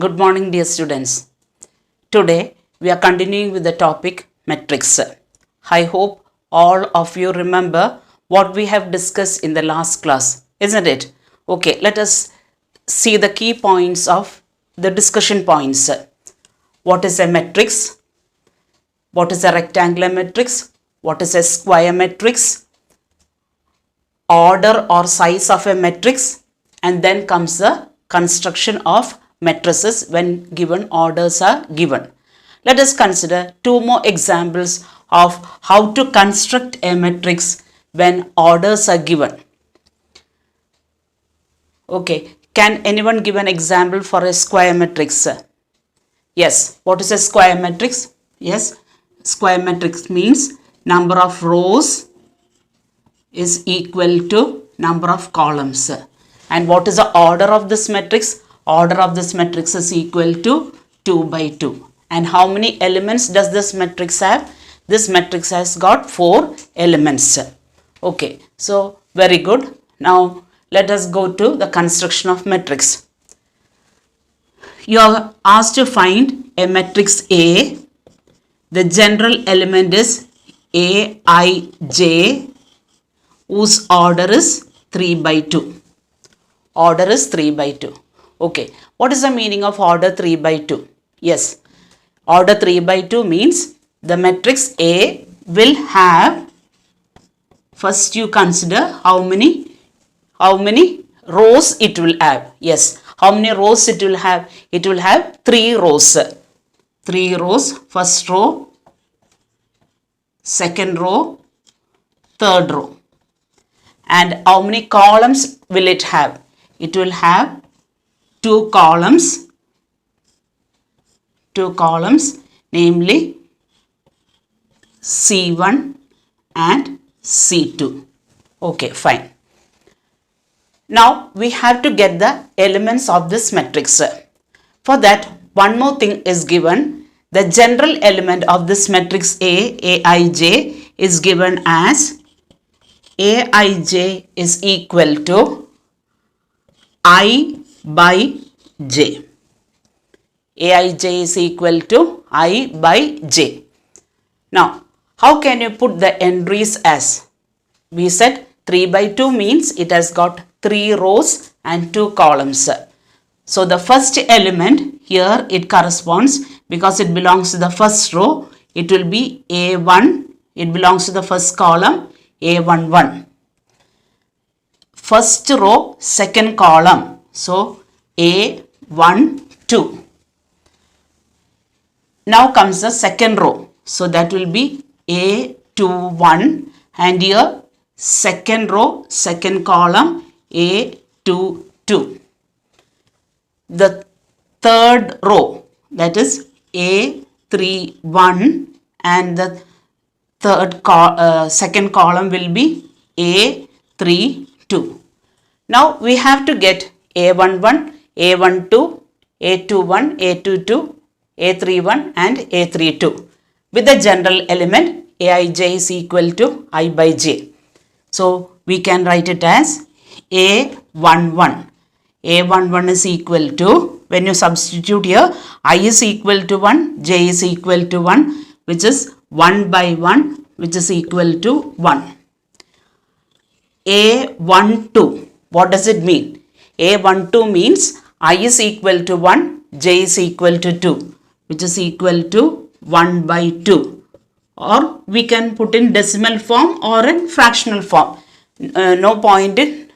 Good morning, dear students. Today we are continuing with the topic metrics. I hope all of you remember what we have discussed in the last class, isn't it? Okay, let us see the key points of the discussion points. What is a matrix? What is a rectangular matrix? What is a square matrix? Order or size of a matrix, and then comes the construction of matrices when given orders are given. Let us consider two more examples of how to construct a matrix when orders are given. Okay, can anyone give an example for a square matrix? Yes, what is a square matrix? Yes, square matrix means number of rows is equal to number of columns. And what is the order of this matrix? Order of this matrix is equal to 2 by 2. And how many elements does this matrix have? This matrix has got 4 elements. Okay, so very good. Now let us go to the construction of matrix. You are asked to find a matrix A. The general element is Aij, whose order is 3 by 2. Order is 3 by 2. Okay, what is the meaning of order 3 by 2? Yes, order 3 by 2 means the matrix A will have, first you consider how many rows it will have. Yes, how many rows it will have? It will have 3 rows. 3 rows, first row, second row, third row. And how many columns will it have? It will have 2 columns, namely C1 and C2. Okay, fine. Now we have to get the elements of this matrix. For that, one more thing is given. The general element of this matrix Aij is given as Aij is equal to I by j. Aij is equal to I by j. Now, how can you put the entries as? We said 3 by 2 means it has got 3 rows and 2 columns. So, the first element here it corresponds because it belongs to the first row. It will be A1. It belongs to the first column A11. First row, second column. So, A12. Now comes the second row. So, that will be A21. And here, second row, second column A22. The third row, that is A31. And the second column will be A32. Now we have to get A11, A12, A21, A22, A31 and A32 with the general element Aij is equal to I by j. So we can write it as A11. A11 is equal to, when you substitute here, I is equal to 1, j is equal to 1, which is 1 by 1, which is equal to 1. A12. What does it mean? A12 means I is equal to 1, j is equal to 2, which is equal to 1 by 2. Or we can put in decimal form or in fractional form. No point in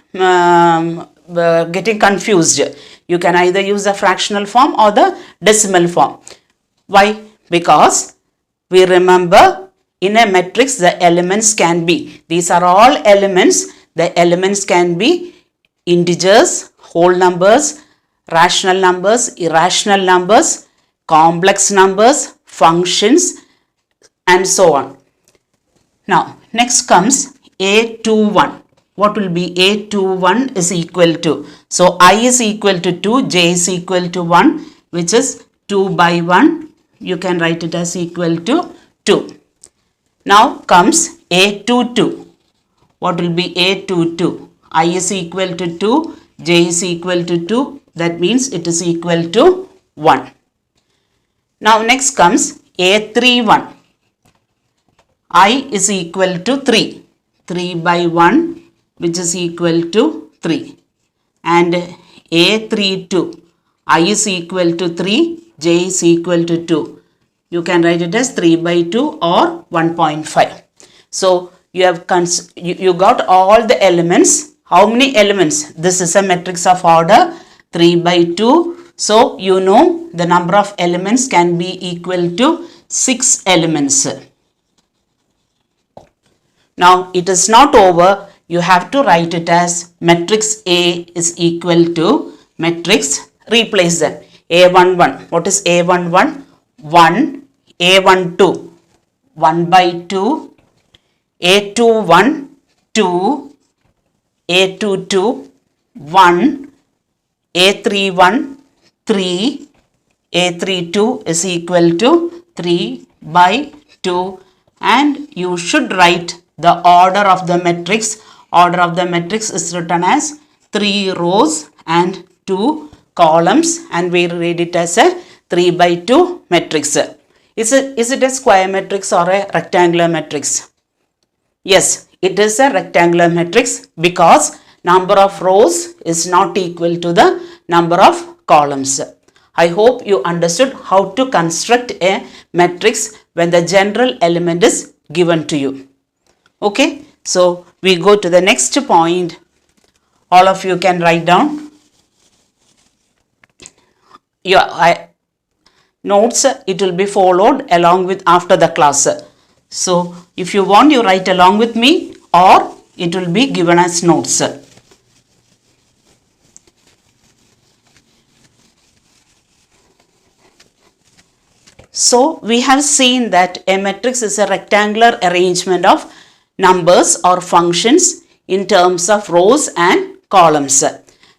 getting confused. You can either use the fractional form or the decimal form. Why? Because we remember in a matrix the elements can be, these are all elements, the elements can be integers, whole numbers, rational numbers, irrational numbers, complex numbers, functions and so on. Now next comes A21. What will be A21 is equal to? So I is equal to 2, j is equal to 1, which is 2 by 1. You can write it as equal to 2. Now comes A22. What will be A22? I is equal to 2, j is equal to 2. That means it is equal to 1. Now next comes A31. I is equal to 3. 3 by 1, which is equal to 3. And A32. I is equal to 3. J is equal to 2. You can write it as 3 by 2 or 1.5. So you got all the elements. How many elements? This is a matrix of order 3 by 2. So you know the number of elements can be equal to 6 elements. Now it is not over. You have to write it as matrix A is equal to matrix, replace them. A11. What is A11? 1. A12. 1 by 2. A21. 2. A22. 1. A31. 3. A32 is equal to 3 by 2. And you should write the order of the matrix. Order of the matrix is written as 3 rows and 2 columns, and we read it as a 3 by 2 matrix. Is it a square matrix or a rectangular matrix? Yes, it is a rectangular matrix because number of rows is not equal to the number of columns. I hope you understood how to construct a matrix when the general element is given to you. Okay, so we go to the next point. All of you can write down your notes. It will be followed along with after the class. So if you want, you write along with me, or it will be given as notes. So we have seen that a matrix is a rectangular arrangement of numbers or functions in terms of rows and columns.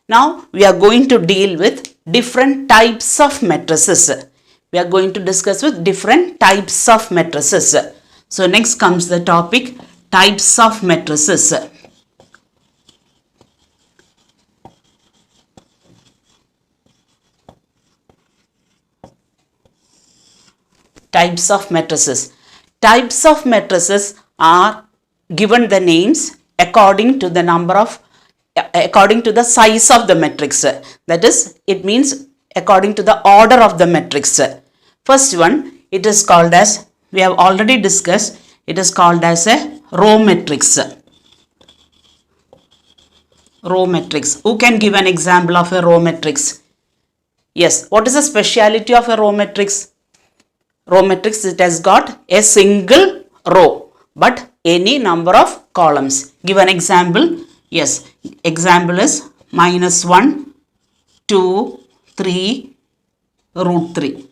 Now we are going to deal with different types of matrices. We are going to discuss with different types of matrices. So next comes the topic, types of matrices. Types of matrices. Types of matrices are given the names according to the size of the matrix. That is, it means according to the order of the matrix. First one, it is called as, we have already discussed, it is called as a row matrix. Row matrix. Who can give an example of a row matrix? Yes, what is the speciality of a row matrix? Row matrix, it has got a single row but any number of columns. Give an example. Yes, example is -1, 2, 3, root 3.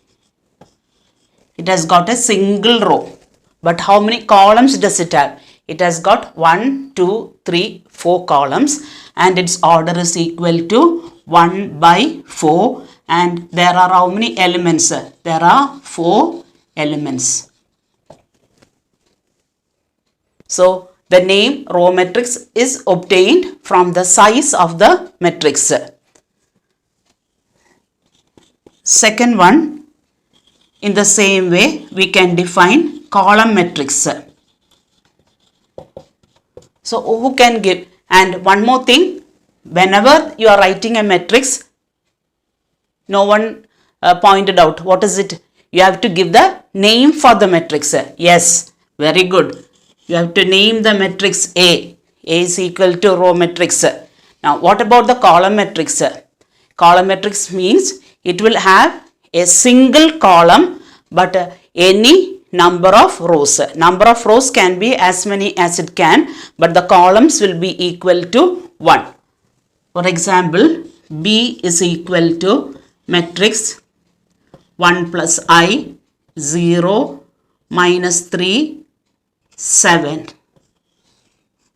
It has got a single row. But how many columns does it have? It has got 1, 2, 3, 4 columns, and its order is equal to 1 by 4. And there are how many elements? There are 4 elements. So the name row matrix is obtained from the size of the matrix. Second one, in the same way we can define column matrix. So who can give? And one more thing, whenever you are writing a matrix, no one pointed out what is it. You have to give the name for the matrix. Yes, very good. You have to name the matrix A. A is equal to row matrix. Now what about the column matrix? Column matrix means it will have a single column but any number of rows. Number of rows can be as many as it can, but the columns will be equal to 1. For example, B is equal to matrix 1 plus I, 0, minus 3, 7.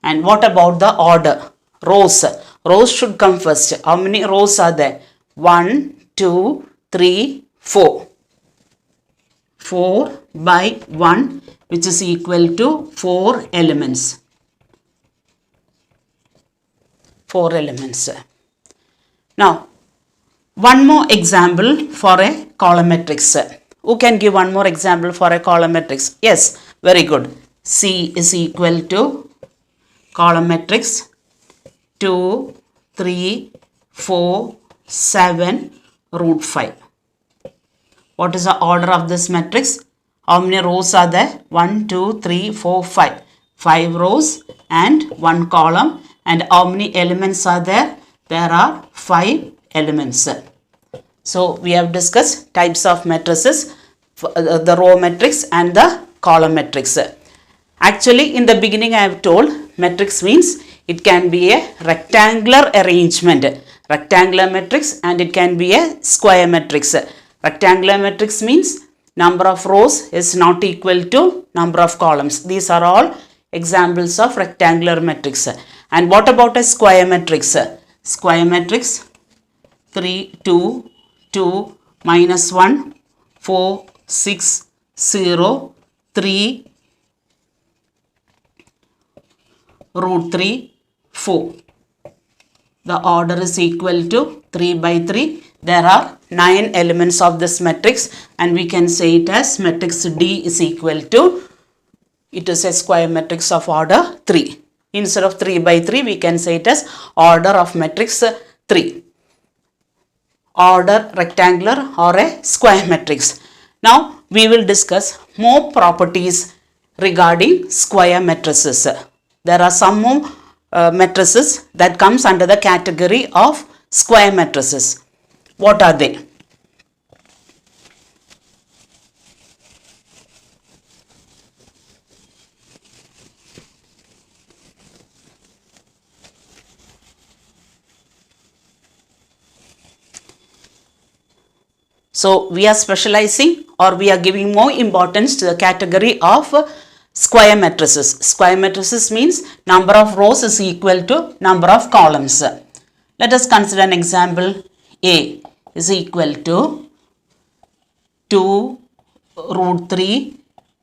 And what about the order? Rows. Rows should come first. How many rows are there? 1, 2, 3, 4. 4 by 1, which is equal to 4 elements. 4 elements. Now, One more example for a column matrix. Who can give one more example for a column matrix? Yes, very good. C is equal to column matrix 2, 3, 4, 7, root 5. What is the order of this matrix? How many rows are there? 1, 2, 3, 4, 5. 5 rows and 1 column. And how many elements are there? There are 5 elements. So we have discussed types of matrices, the row matrix and the column matrix. Actually, in the beginning I have told matrix means it can be a rectangular arrangement, rectangular matrix, and it can be a square matrix. Rectangular matrix means number of rows is not equal to number of columns. These are all examples of rectangular matrix. And what about a square matrix? Square matrix 3, 2, 2, minus 1, 4, 6, 0, 3, root 3, 4. The order is equal to 3 by 3. There are 9 elements of this matrix and we can say it as matrix D is equal to, it is a square matrix of order 3. Instead of 3 by 3, we can say it as order of matrix 3. Order rectangular or a square matrix. Now we will discuss more properties regarding square matrices. There are some more matrices that comes under the category of square matrices. What are they? So we are specializing or we are giving more importance to the category of square matrices. Square matrices means number of rows is equal to number of columns. Let us consider an example. A is equal to 2 root 3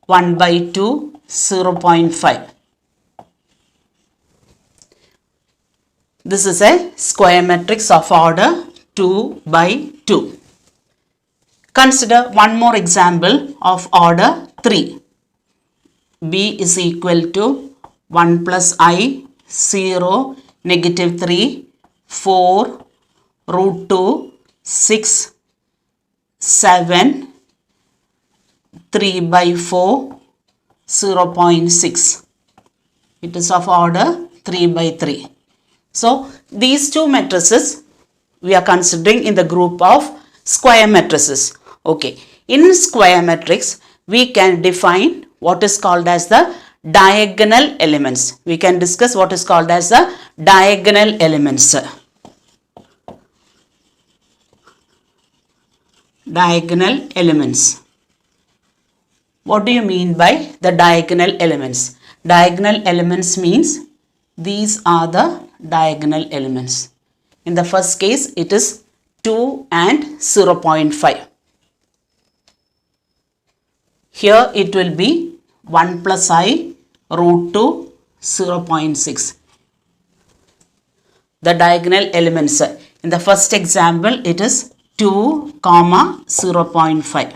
1 by 2 0.5. This is a square matrix of order 2 by 2. Consider one more example of order 3. B is equal to 1 plus I, 0, negative 3, 4, root 2, 6, 7, 3 by 4, 0.6. It is of order 3 by 3. So, these two matrices we are considering in the group of square matrices. Okay, in square matrix, we can define what is called as the diagonal elements. We can discuss what is called as the diagonal elements. Diagonal elements. What do you mean by the diagonal elements? Diagonal elements means these are the diagonal elements. In the first case, it is 2 and 0.5. Here it will be 1 plus I root 2 0.6. The diagonal elements. In the first example, it is 2, 0.5.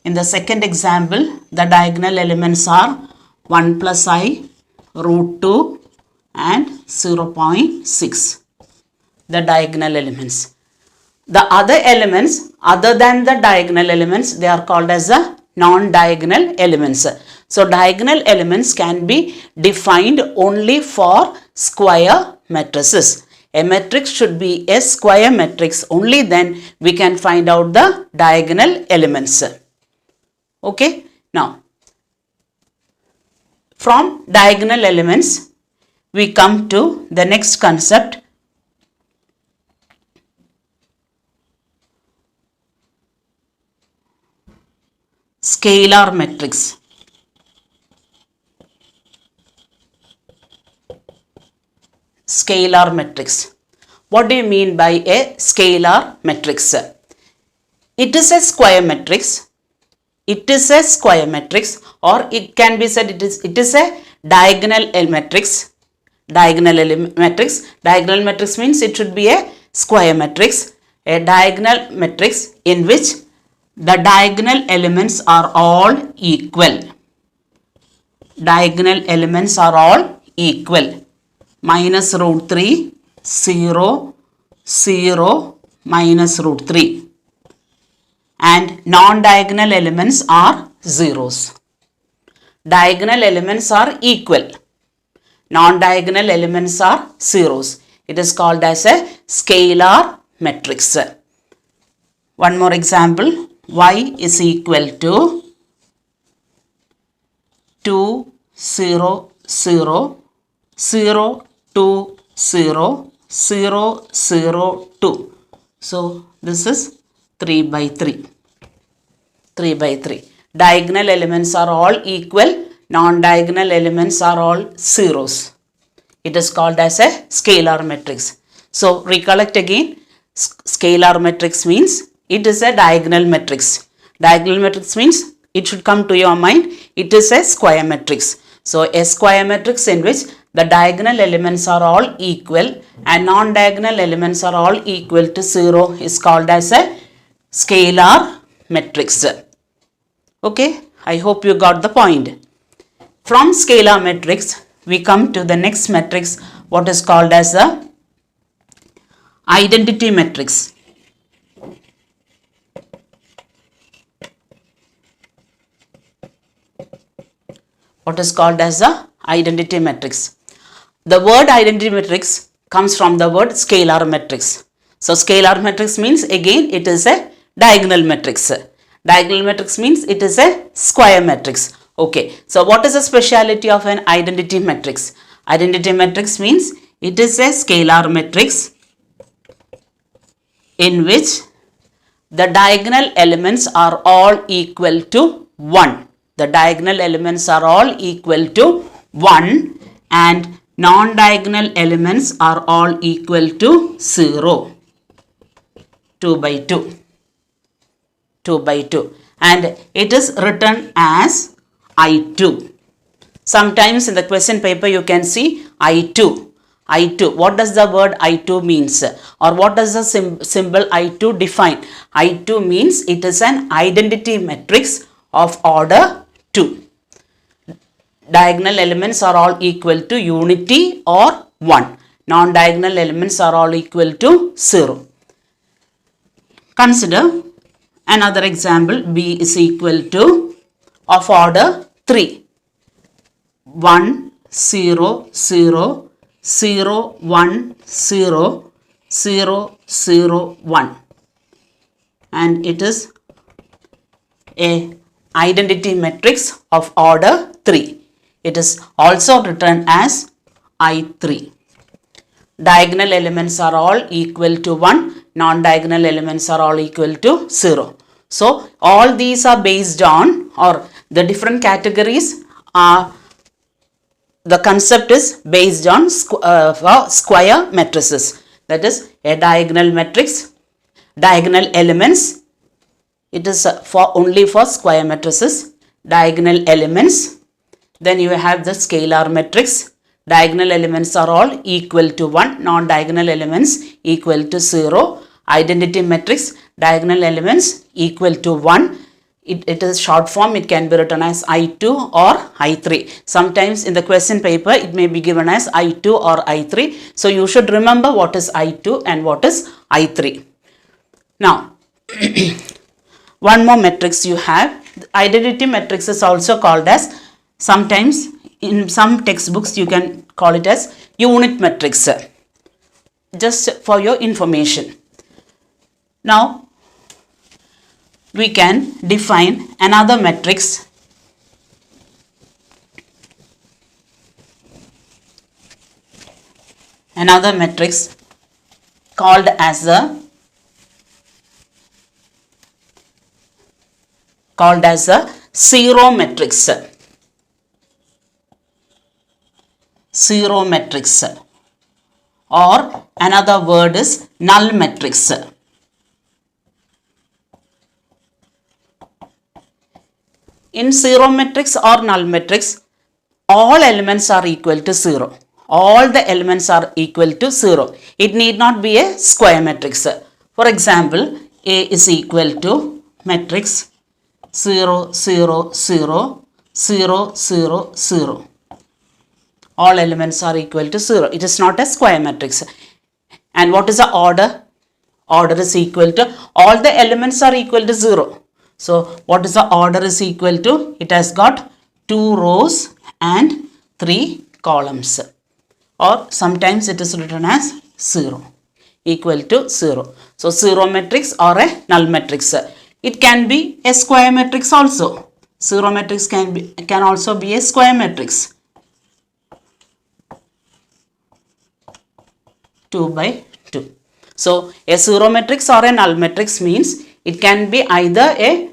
In the second example, the diagonal elements are 1 plus I root 2 and 0.6. The diagonal elements. The other elements, other than the diagonal elements, they are called as the non-diagonal elements. So, diagonal elements can be defined only for square matrices. A matrix should be a square matrix, only then we can find out the diagonal elements. Okay. Now, from diagonal elements, we come to the next concept. Scalar matrix. Scalar matrix. What do you mean by a scalar matrix? It is a square matrix. It is a square matrix, or it can be said it is a diagonal matrix. Diagonal matrix. Diagonal matrix means it should be a square matrix. A diagonal matrix in which the diagonal elements are all equal. Diagonal elements are all equal. Minus root 3, 0, 0, minus root 3. And non-diagonal elements are zeros. Diagonal elements are equal. Non-diagonal elements are zeros. It is called as a scalar matrix. One more example. Y is equal to 2, 0, 0, 0, 2, 0, 0, 0, 2. So, this is 3 by 3. 3 by 3. Diagonal elements are all equal. Non-diagonal elements are all zeros. It is called as a scalar matrix. So, recollect again. Scalar matrix means it is a diagonal matrix. Diagonal matrix means it should come to your mind. It is a square matrix. So, a square matrix in which the diagonal elements are all equal and non-diagonal elements are all equal to 0 is called as a scalar matrix. Okay, I hope you got the point. From scalar matrix, we come to the next matrix, what is called as the identity matrix. What is called as the identity matrix? The word identity matrix comes from the word scalar matrix. So, scalar matrix means again it is a diagonal matrix. Diagonal matrix means it is a square matrix. Okay. So, what is the speciality of an identity matrix? Identity matrix means it is a scalar matrix in which the diagonal elements are all equal to 1. The diagonal elements are all equal to 1 and non-diagonal elements are all equal to 0. 2 by 2. 2 by 2. And it is written as I2. Sometimes in the question paper you can see I2. I2. What does the word I2 means? Or what does the symbol I2 define? I2 means it is an identity matrix of order 2. Diagonal elements are all equal to unity or 1. Non-diagonal elements are all equal to 0. Consider another example. B is equal to of order 3. 1, 0, 0, 0, 1, 0, 0, 0, 1. And it is a identity matrix of order 3. It is also written as I3. Diagonal elements are all equal to 1. Non-diagonal elements are all equal to 0. So, all these are based on, or the different categories are, the concept is based on square matrices. That is a diagonal matrix, diagonal elements. It is only for square matrices, diagonal elements. Then you have the scalar matrix. Diagonal elements are all equal to 1. Non-diagonal elements equal to 0. Identity matrix. Diagonal elements equal to 1. It is short form. It can be written as I2 or I3. Sometimes in the question paper it may be given as I2 or I3. So you should remember what is I2 and what is I3. Now, one more matrix you have. Identity matrix is also called as, sometimes in some textbooks you can call it as unit matrix. Just for your information. Now, we can define another matrix . Another matrix called as a zero matrix. Zero matrix, or another word is null matrix. In zero matrix or null matrix, all elements are equal to 0. All the elements are equal to 0. It need not be a square matrix. For example, A is equal to matrix 0, 0, 0, 0, 0, 0. All elements are equal to 0. It is not a square matrix. And what is the order? Order is equal to, all the elements are equal to 0. So, what is the order is equal to? It has got 2 rows and 3 columns. Or sometimes it is written as 0, equal to 0. So, 0 matrix or a null matrix. It can be a square matrix also. 0 matrix can also be a square matrix. 2 by 2. So, a 0 matrix or a null matrix means it can be either a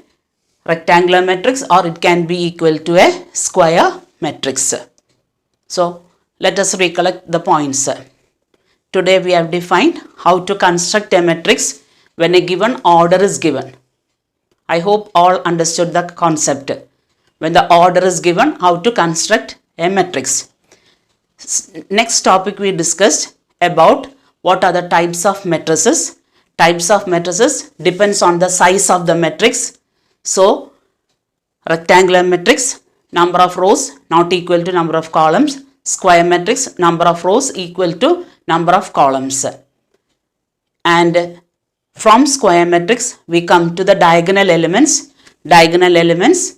rectangular matrix or it can be equal to a square matrix. So, let us recollect the points. Today we have defined how to construct a matrix when a given order is given. I hope all understood the concept. When the order is given, how to construct a matrix. Next topic we discussed about what are the types of matrices. Types of matrices depends on the size of the matrix. So, rectangular matrix, number of rows not equal to number of columns. Square matrix, number of rows equal to number of columns. And from square matrix, we come to the diagonal elements, non-diagonal elements,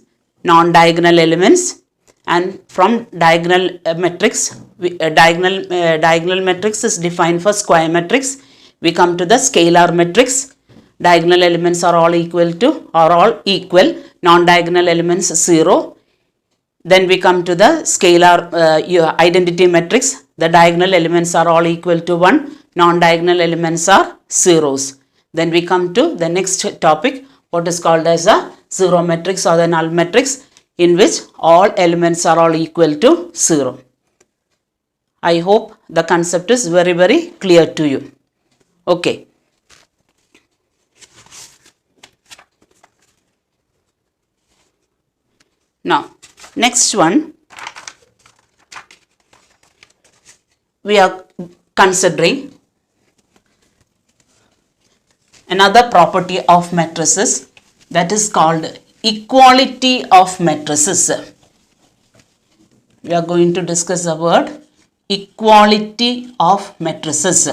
and from diagonal matrix, diagonal matrix is defined for square matrix. We come to the scalar matrix. Diagonal elements are all equal, non-diagonal elements 0. Then we come to the scalar identity matrix. The diagonal elements are all equal to 1, non-diagonal elements are zeros. Then we come to the next topic, what is called as a 0 matrix or the null matrix, in which all elements are all equal to 0. I hope the concept is very, very clear to you. Okay. Now, next one, we are considering another property of matrices, that is called equality of matrices. We are going to discuss the word equality of matrices.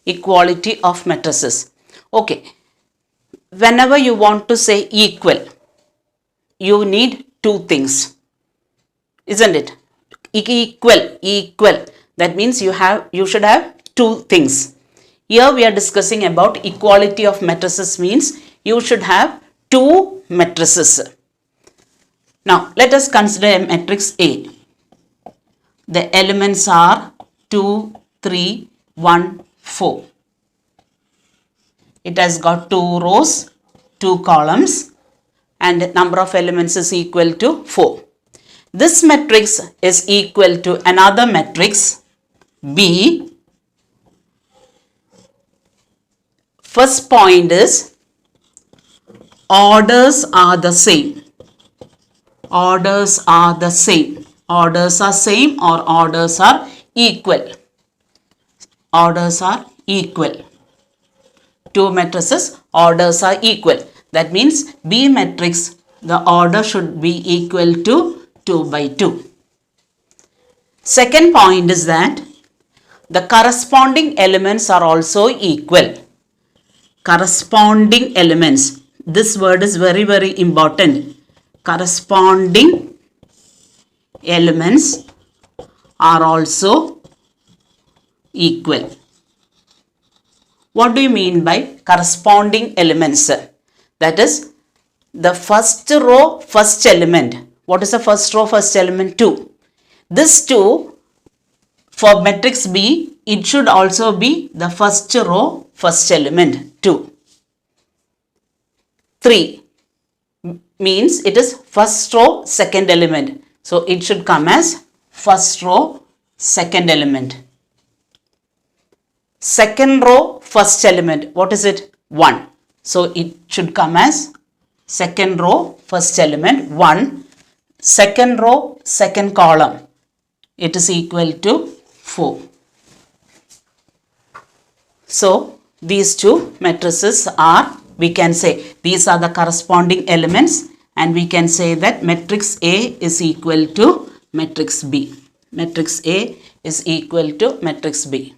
Equality of matrices. Okay. Whenever you want to say equal, you need two things, isn't it? Equal. That means you should have two things. Here we are discussing about equality of matrices means you should have two matrices. Now let us consider a matrix A. The elements are 2, 3, 1, 4. It has got 2 rows, 2 columns, and number of elements is equal to 4. This matrix is equal to another matrix B. First point is orders are the same. Orders are the same. Orders are same or orders are equal. Orders are equal. Two matrices, orders are equal. That means B matrix, the order should be equal to 2 by 2. Second point is that the corresponding elements are also equal. Corresponding elements. This word is very, very important. Corresponding elements are also equal. What do you mean by corresponding elements? That is, the first row, first element. What is the first row, first element? 2. This 2, for matrix B, it should also be the first row, first element, 2. 3 means it is first row, second element. So, it should come as first row, second element. Second row, first element. What is it? 1. So, it should come as second row, first element 1, second row, second column, it is equal to 4. So these two matrices are, we can say these are the corresponding elements, and we can say that matrix A is equal to matrix B. Matrix A is equal to matrix B.